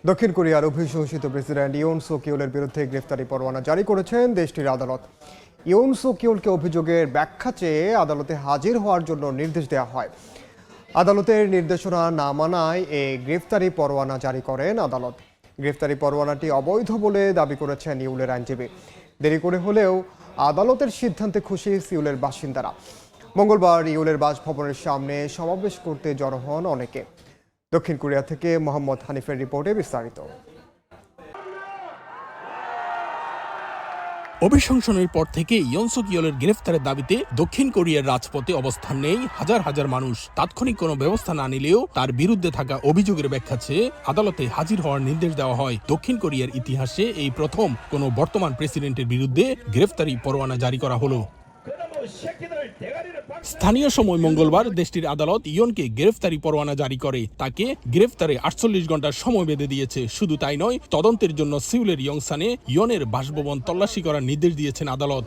দক্ষিণ কোরিয়ার অভিশংসিত president ইয়ন so কিওলের বিরুদ্ধে গ্রেফতারি পরোয়ানা জারি করেছেন দেশটির আদালত। ইয়ন সো কিওলকে অভিযোগের ব্যাখ্যা চেয়ে আদালতে হাজির হওয়ার জন্য নির্দেশ দেওয়া হয়। আদালতের নির্দেশনা না মানায় এই গ্রেফতারি পরোয়ানা জারি করেন আদালত। গ্রেফতারি পরোয়ানাটি অবৈধ বলে দাবি করেছেন ইউলের আইনজীবী। দেরি করে হলেও আদালতের সিদ্ধান্তে খুশি সিউলের বাসিন্দারা। মঙ্গলবার ইউলের বাসভবনের সামনে সমাবেশ করতে জড়ো হন অনেকে। দক্ষিণ কোরিয়া থেকে মোহাম্মদ হানিফের রিপোর্টে বিস্তারিত। অভিশংসনের পর থেকে ইয়ন সো কিওলের গ্রেফতারের দাবিতে দক্ষিণ কোরিয়ার রাজপথে অবস্থান নেই হাজার হাজার মানুষ। তাৎক্ষণিক কোনো ব্যবস্থা না নিলেও তার বিরুদ্ধে থাকা অভিযোগের ব্যাখ্যা চেয়ে আদালতে হাজির হওয়ার নির্দেশ দেওয়া হয়। দক্ষিণ কোরিয়ার ইতিহাসে এই প্রথম কোনো বর্তমান প্রেসিডেন্টের বিরুদ্ধে গ্রেফতারি পরোয়ানা জারি করা হলো। স্থানীয় সময় মঙ্গলবার দেশটির আদালত ইয়নকে গ্রেফতারি পরোয়ানা জারি করে। তাকে গ্রেফতারে 48 ঘন্টার সময় বেঁধে দিয়েছে। শুধু তাই নয়, তদন্তের জন্য সিউলের ইয়ংসানে ইয়নের বাসভবন তল্লাশি করার নির্দেশ দিয়েছেন আদালত।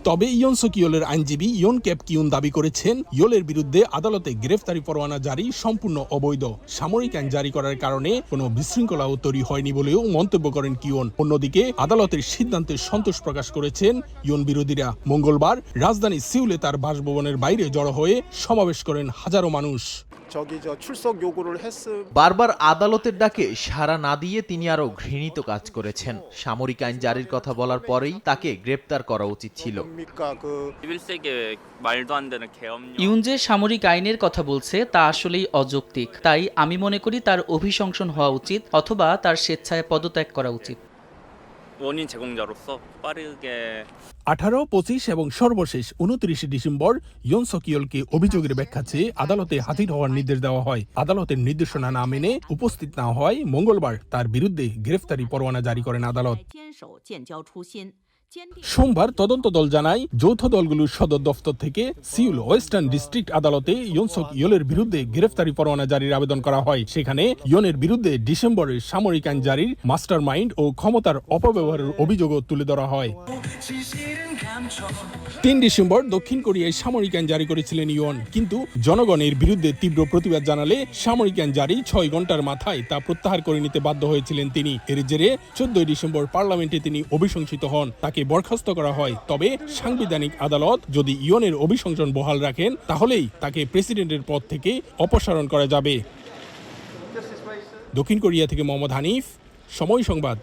তবে ইয়ন সো কিওলের আইনজীবী ইয়ন ক্যাপ কিউন দাবি করেছেন, ইয়োলের বিরুদ্ধে আদালতে গ্রেফতারি পরোয়ানা জারি সম্পূর্ণ অবৈধ। সামরিক আইন জারি করার কারণে কোনো বিশৃঙ্খলাও তৈরি হয়নি বলেও মন্তব্য করেন কিউন। অন্যদিকে আদালতের সিদ্ধান্তে সন্তোষ প্রকাশ করেছেন ইয়ন বিরোধীরা। মঙ্গলবার রাজধানী সিউলে তার বাসভবনের বাইরে জড়ো হয়ে সমাবেশ করেন হাজারো মানুষ। বারবার আদালতের ডাকে সাড়া না দিয়ে তিনি আরো ঘৃণিত কাজ করেছেন। সামরিক আইন জারির কথা বলার পরেই তাকে গ্রেপ্তার করা উচিত ছিল। ইউন যে সামরিক আইনের কথা বলছে তা আসলেই অযৌক্তিক। তাই আমি মনে করি তার অভিশংসন হওয়া উচিত অথবা তার স্বেচ্ছায় পদত্যাগ করা উচিত। 18, 25 এবং সর্বশেষ 29 ডিসেম্বর ইয়ন সো কিওলকে অভিযোগের ব্যাখ্যা চেয়ে আদালতে হাজির হওয়ার নির্দেশ দেওয়া হয়। আদালতের নির্দেশনা না মেনে উপস্থিত না হয় মঙ্গলবার তার বিরুদ্ধে গ্রেফতারি পরোয়ানা জারি করেন আদালত। সোমবার তদন্ত দল জানায়, যৌথ দলগুলোর সদর দফতর থেকে সিউল ওয়েস্টার্ন ডিস্ট্রিক্ট আদালতে ইয়ন সো কিওলের বিরুদ্ধে গ্রেফতারি পরোয়ানা জারির আবেদন করা হয়। সেখানে ইয়নের বিরুদ্ধে ডিসেম্বরের সামরিক আইন জারির মাস্টার মাইন্ড ও ক্ষমতার অপব্যবহারের অভিযোগও তুলে ধরা হয়। 3 ডিসেম্বর দক্ষিণ কোরিয়ায় সামরিক আইন জারি করেছিলেন ইয়ন, কিন্তু জনগণের বিরুদ্ধে তীব্র প্রতিবাদ জানালে সামরিক আইন জারি 6 ঘন্টার মাথায় তা প্রত্যাহার করে নিতে বাধ্য হয়েছিলেন তিনি। এর জেরে 14 ডিসেম্বর পার্লামেন্টে তিনি অভিশংসিত হন। তাকে বরখাস্ত করা হয়। তবে সাংবিধানিক আদালত যদি ইয়নের অভিশংসন বহাল রাখেন, তাহলেই তাকে প্রেসিডেন্টের পদ থেকে অপসারণ করা যাবে। দক্ষিণ কোরিয়া থেকে মোহাম্মদ হানিফ, সময় সংবাদ।